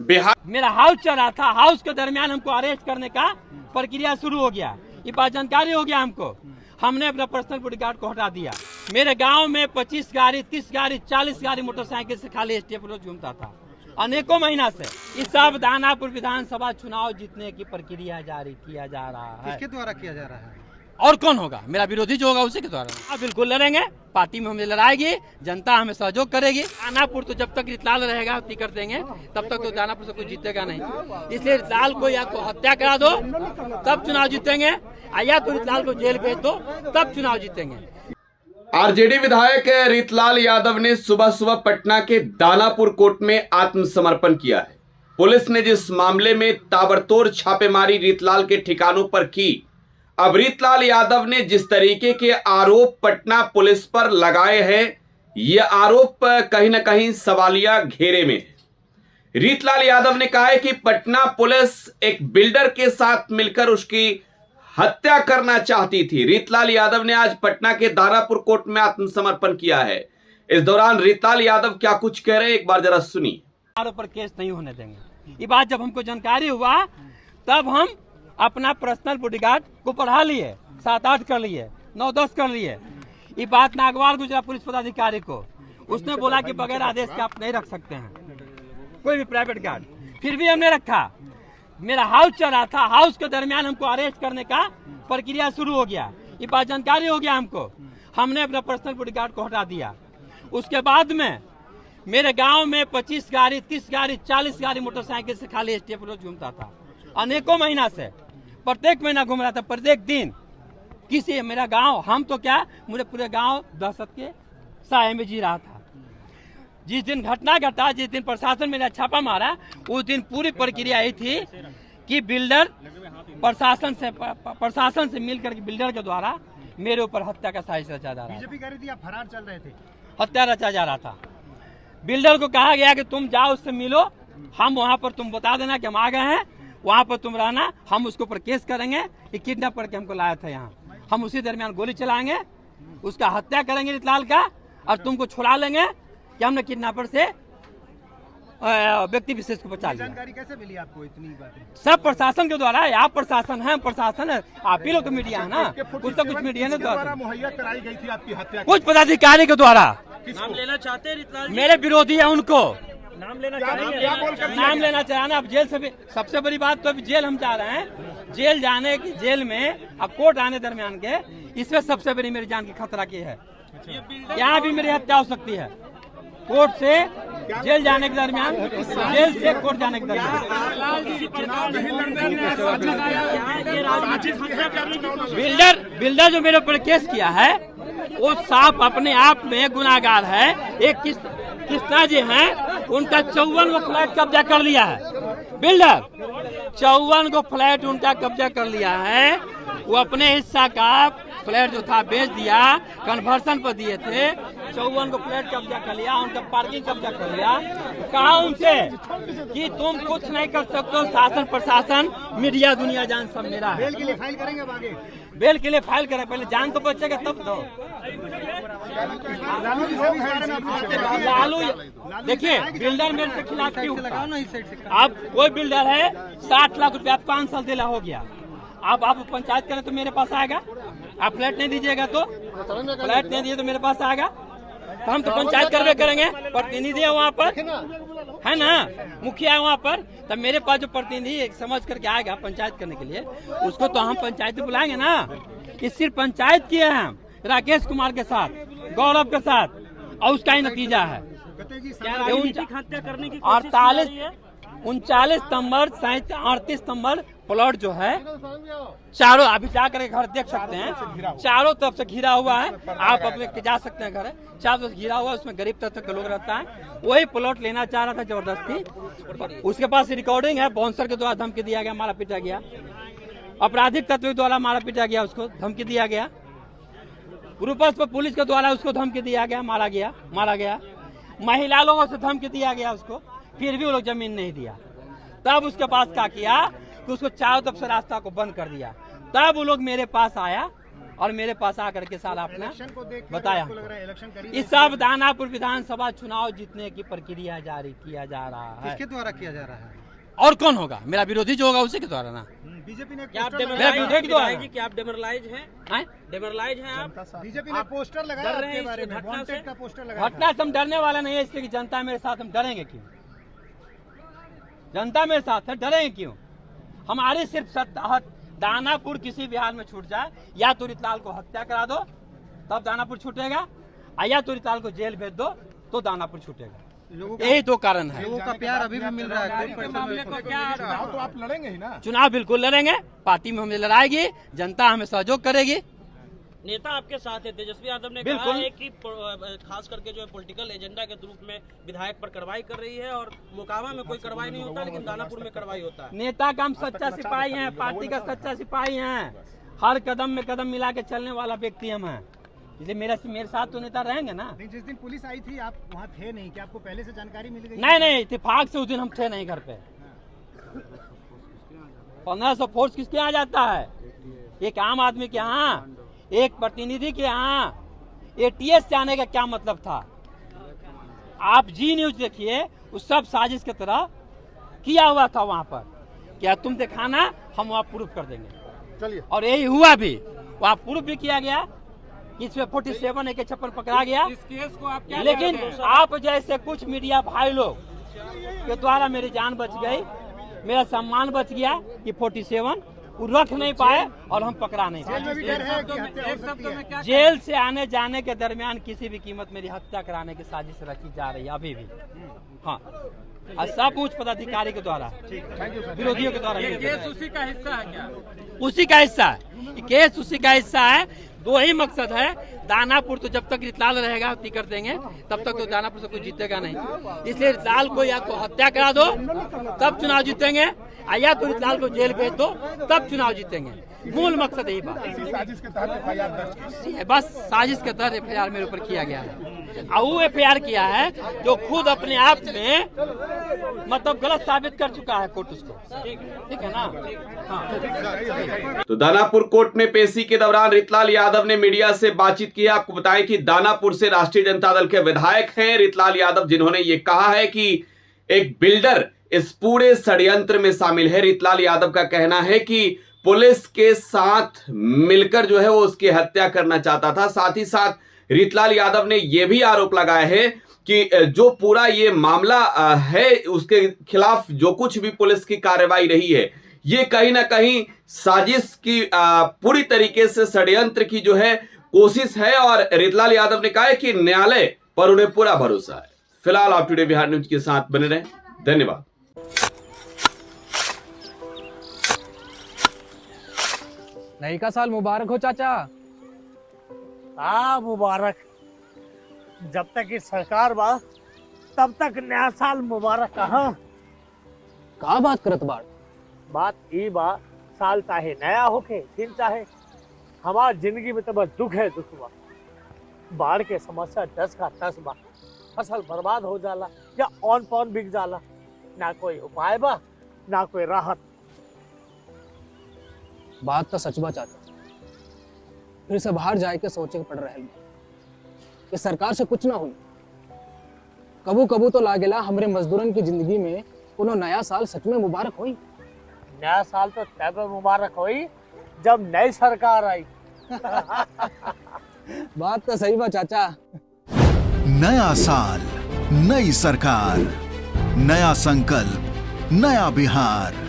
बिहार मेरा हाउस चल रहा था, हाउस के दरमियान हमको अरेस्ट करने का प्रक्रिया शुरू हो गया। ये बात जानकारी हो गया हमको, हमने अपना पर्सनल बॉडीगार्ड को हटा दिया। मेरे गांव में 25 गाड़ी, 30 गाड़ी, 40 गाड़ी मोटरसाइकिल से खाली स्टेप रोज घूमता था अनेकों महीना से। इस सब दानापुर विधानसभा चुनाव जीतने की प्रक्रिया जारी किया जा रहा है। किसके द्वारा किया जा रहा है? और कौन होगा? मेरा विरोधी जो होगा उसी के द्वारा। हाँ बिल्कुल लड़ेंगे, पार्टी में हमें लड़ाएगी, जनता हमें सहयोग करेगी। दानापुर तो जब तक रितलाल रहेगा टिकट देंगे तब तक तो दानापुर से कोई जीतेगा नहीं। इसलिए रितलाल को या तो हत्या करा दो तब चुनाव जीतेंगे, या तो रितलाल को जेल भेज दो तब चुनाव जीतेंगे। आरजेडी विधायक रीतलाल यादव ने सुबह सुबह पटना के दानापुर कोर्ट में आत्मसमर्पण किया है। पुलिस ने जिस मामले में ताबड़तोड़ छापेमारी रीतलाल के ठिकानों पर की, अब रीतलाल यादव ने जिस तरीके के आरोप पटना पुलिस पर लगाए हैं, ये आरोप कहीं ना कहीं सवालिया घेरे में है। रीतलाल यादव ने कहा है कि पटना पुलिस एक बिल्डर के साथ मिलकर उसकी हत्या करना चाहती थी। रीतलाल यादव ने आज पटना के दानापुर कोर्ट में आत्मसमर्पण किया है। इस दौरान रीतलाल यादव क्या कुछ कह रहे हैं, एक बार जरा सुनिए। आरोप पर केस नहीं होने देंगे। ये बात जब हमको जानकारी हुआ तब हम अपना पर्सनल बॉडीगार्ड को बढ़ा लिए, 7-8 कर लिए, 9-10 कर लिए। ये बात नागवार गुजरात पुलिस पदाधिकारी को, उसने बोला कि बगैर आदेश के आप नहीं रख सकते हैं कोई भी प्राइवेट गार्ड। फिर भी हमने रखा। मेरा हाउस चल रहा था, हाउस के दरमियान हमको अरेस्ट करने का प्रक्रिया शुरू हो गया। ये बात जानकारी हो गया हमको, हमने अपना पर्सनल बॉडीगार्ड को हटा दिया। उसके बाद में मेरे गांव में 25 गाड़ी, 30 गाड़ी, 40 गाड़ी मोटरसाइकिल से खाली स्टेप रोज घूमता था अनेकों महीना से। प्रत्येक महीना घूम रहा था, प्रत्येक दिन। किसी मेरा गांव, हम तो क्या, मुझे पूरे गांव दहशत के साए में जी रहा था। जिस दिन घटना घटा, जिस दिन प्रशासन मेरा छापा मारा, उस दिन पूरी प्रक्रिया यही थी कि बिल्डर प्रशासन से मिलकर के बिल्डर के द्वारा मेरे ऊपर हत्या का साजिश रचा जा रहा था। बीजेपी कह रही थी आप फरार चल रहे थे। हत्या रचा जा रहा था। बिल्डर को कहा गया कि तुम जाओ, उससे मिलो, हम वहां पर तुम बता देना कि हम आ गए हैं, वहां पर तुम रहना, हम उसके ऊपर केस करेंगे कि किडनैप करके हमको लाया था यहाँ। हम उसी दरमियान गोली चलाएंगे, उसका हत्या करेंगे रीतलाल का, और तुमको छुड़ा लेंगे कि हमने किडनैपर से व्यक्ति विशेष को बचा लिया। जानकारी कैसे मिली आपको इतनी बातें? सब प्रशासन के द्वारा। आप प्रशासन है, प्रशासन है, आप ही लोग तो मीडिया है ना, कुछ तो कुछ मीडिया ने द्वारा मुहैया कराई गई थी आपकी हत्या, कुछ पदाधिकारी के द्वारा। नाम लेना चाहते हैं रीतलाल जी? मेरे विरोधी है, उनको नाम लेना चाहेंगे? नाम लेना चाहना। अब जेल से भी सबसे बड़ी बात तो अभी जेल हम जा रहे हैं। जेल जाने की, जेल में अब कोर्ट आने दरमियान के, इसमें सबसे बड़ी मेरी जान की खतरा की है। यहाँ भी मेरी हत्या हो सकती है। कोर्ट से जेल जाने के दरमियान, जेल से कोर्ट जाने के दरमियान। बिल्डर जो मेरे ऊपर केस किया है वो साफ अपने आप में गुनाहगार है। एक कृष्णा जी हैं, उनका 54 गो फ्लैट कब्जा कर लिया है। बिल्डर 54 गो फ्लैट उनका कब्जा कर लिया है। वो अपने हिस्सा का फ्लैट जो था बेच दिया, कन्वर्सन पर दिए थे। 54 को फ्लैट कब्जा कर लिया, उनका पार्किंग कब्जा कर लिया। कहा उनसे कि तुम कुछ नहीं कर सकते हो, शासन प्रशासन मीडिया दुनिया जान सब मेरा है। बेल के लिए फाइल करेंगे अब आगे? बेल के लिए फाइल करें, पहले जान तो बचेगा तब दो। लालू देखिए, बिल्डर मेरे से खिलाफ क्यों? अब कोई बिल्डर है 60 लाख रुपया 5 साल दिला हो गया, अब आप पंचायत करें तो मेरे पास आएगा। आप फ्लैट नहीं दीजिएगा तो, फ्लैट नहीं दिए तो मेरे पास आएगा, तो हम तो पंचायत करवे करेंगे। प्रतिनिधि है वहाँ पर, है ना, मुखिया है वहाँ पर, तब मेरे पास जो प्रतिनिधि समझ करके आएगा पंचायत करने के लिए, उसको तो हम पंचायत में बुलाएंगे ना। इस सिर्फ पंचायत किए हैं हम राकेश कुमार के साथ, गौरव के साथ, और उसका ही नतीजा है। 39 नंबर 38 नंबर प्लॉट जो है, चारों अभी जाकर घर देख सकते हैं, चारों तरफ से घिरा हुआ है। आप अपने जा सकते हैं घर, चारों तरफ घिरा हुआ है, उसमें गरीब तबके का लोग रहता है। वही प्लॉट लेना चाह रहा था जबरदस्ती। उसके पास रिकॉर्डिंग है, बाउंसर के द्वारा धमकी दिया गया, मारा पीटा गया, आपराधिक तत्व के द्वारा मारा पीटा गया, उसको धमकी दिया गया, ग्रुपस पर पुलिस के द्वारा उसको धमकी दिया गया, मारा गया, महिला लोगों से धमकी दिया गया उसको, फिर भी वो लोग जमीन नहीं दिया। तब उसके पास क्या किया कि उसको चारों तरफ से रास्ता को बंद कर दिया। तब वो लोग मेरे पास आया और मेरे पास आकर के सारा अपना इलेक्शन को देख के बताया। आपको लग रहा है इलेक्शन करीब इस सब दानापुर विधानसभा चुनाव जीतने की प्रक्रिया जारी किया जा रहा है। किसके द्वारा किया जा रहा है? और कौन होगा? मेरा विरोधी जो होगा उसी के द्वारा ना। बीजेपी ने क्या आप पोस्टर मेरा लगाया, विरोधी द्वारा जी, क्या आप डेमोरलाइज हैं? हैं? डेमोरलाइज हैं आप? बीजेपी ने पोस्टर लगाया डर रहे हैं आपके बारे इस में, घटना वांटेड से? का पोस्टर लगाया घटना से हम डरने वाला नहीं है, इसलिए कि जनता मेरे साथ, हम डरेंगे क्यों? जनता मेरे साथ है, डरेंगे क्यों? हमारी सिर्फ दानापुर किसी भी हाल में छूट जाए, या तो रितलाल को हत्या करा दो तब दानापुर छूटेगा, या तो रितलाल को जेल भेज दो तो दानापुर छूटेगा। लोगों का यही दो कारण है। लोगों का प्यार अभी भी मिल रहा है। चुनाव तो आप लड़ेंगे ही ना? चुनाव बिल्कुल लड़ेंगे, पार्टी में हमें लड़ाएगी, जनता हमें सहयोग करेगी। नेता आपके साथ है, तेजस्वी यादव ने कहा बिल्कुल। है कि खास करके जो है पॉलिटिकल एजेंडा के रूप में विधायक पर कार्रवाई कर रही है, और मोकामा में कोई कार्रवाई नहीं होता लेकिन दानापुर में कार्रवाई होता है। नेता का हम सच्चा सिपाही हैं, पार्टी का सच्चा सिपाही हैं, हर कदम में कदम मिला के चलने वाला व्यक्ति हम हैं, इसलिए मेरे साथ तो नेता रहेंगे ना। नहीं, जिस दिन पुलिस आई थी आप वहाँ थे नहीं, क्या आपको पहले से जानकारी मिल गई? नहीं, इत्तेफाक से उस दिन हम थे नहीं घर पे। 1500 फोर्स किसके यहाँ जाता है? एक आम आदमी के यहाँ, एक प्रतिनिधि के यहाँ। एटीएस जाने का क्या मतलब था? आप जी न्यूज देखिए, उस सब साजिश की तरह किया हुआ था वहाँ पर। क्या तुम दिखाना, हम वहाँ प्रूफ कर देंगे। चलिए, और यही हुआ भी, वहाँ प्रूफ भी किया गया, इसमें 47 AK-56 पकड़ा गया। इस केस को आप क्या लेकिन आप जैसे कुछ मीडिया भाई लोग के द्वारा मेरी जान बच गई, मेरा सम्मान बच गया। कि 47 वो रख नहीं पाए और हम पकड़ा नहीं जेल में भी पाए। डर है कि हत्या हो सकती है। जेल से आने जाने के दरमियान किसी भी कीमत मेरी हत्या कराने की साजिश रखी जा रही है अभी भी। हाँ, और सब उच्च पदाधिकारी के द्वारा, विरोधियों के द्वारा। केस उसी का हिस्सा है क्या? उसी का हिस्सा है, केस उसी का हिस्सा है। दो ही मकसद है, दानापुर तो जब तक रितलाल रहेगा हत्या कर देंगे, तब तक तो दानापुर से कोई जीतेगा नहीं। इसलिए रितलाल को या तो हत्या करा दो तब चुनाव जीतेंगे, या तो रितलाल को जेल भेज दो तब चुनाव जीतेंगे। मूल मकसद यही बात है, बस साजिश के तहत FIR मेरे ऊपर किया गया है। और वो FIR किया है जो खुद अपने आप में मतलब गलत साबित कर चुका है कोर्ट उसको। ठीक है ना? हाँ। तो दानापुर कोर्ट में पेशी के दौरान रितलाल यादव ने मीडिया से बातचीत की। आपको बताएं कि दानापुर से राष्ट्रीय जनता दल के विधायक हैं रितलाल यादव, जिन्होंने ये कहा है कि एक बिल्डर इस पूरे षड्यंत्र में शामिल है। रितलाल यादव का कहना है कि पुलिस के साथ मिलकर जो है वो उसकी हत्या करना चाहता था। साथ ही साथ रितलाल यादव ने यह भी आरोप लगाया है कि जो पूरा ये मामला है, उसके खिलाफ जो कुछ भी पुलिस की कार्रवाई रही है, ये कहीं ना कहीं साजिश की पूरी तरीके से षड्यंत्र की जो है कोशिश है। और रितलाल यादव ने कहा है कि न्यायालय पर उन्हें पूरा भरोसा है। फिलहाल आप टुडे बिहार न्यूज के साथ बने रहें। धन्यवाद। नई का साल मुबारक हो चाचा। हाँ मुबारक। जब तक ये सरकार बा तब तक नया साल मुबारक कहाँ। का बात करत बाड़? बात ई बा, साल चाहे नया होके दिन चाहे, हमार जिंदगी में तो बस दुख है, दुख बा। बाढ़ के समस्या 10 का 10 बा। फसल बर्बाद हो जाला या ऑन पॉन बिक जाला, ना कोई उपाय बा ना कोई राहत। बात तो सच बा चाचा, फिर से बाहर जाए के सोचे के पड़ रहे कि सरकार से कुछ ना हुई। कबू कबू तो लागेला हमरे मजदूरन की जिंदगी में कोनो नया साल सच में मुबारक हुई। नया साल तो तब मुबारक हुई जब नई सरकार आई। बात तो सही बा चाचा। नया साल, नई सरकार, नया संकल्प, नया बिहार।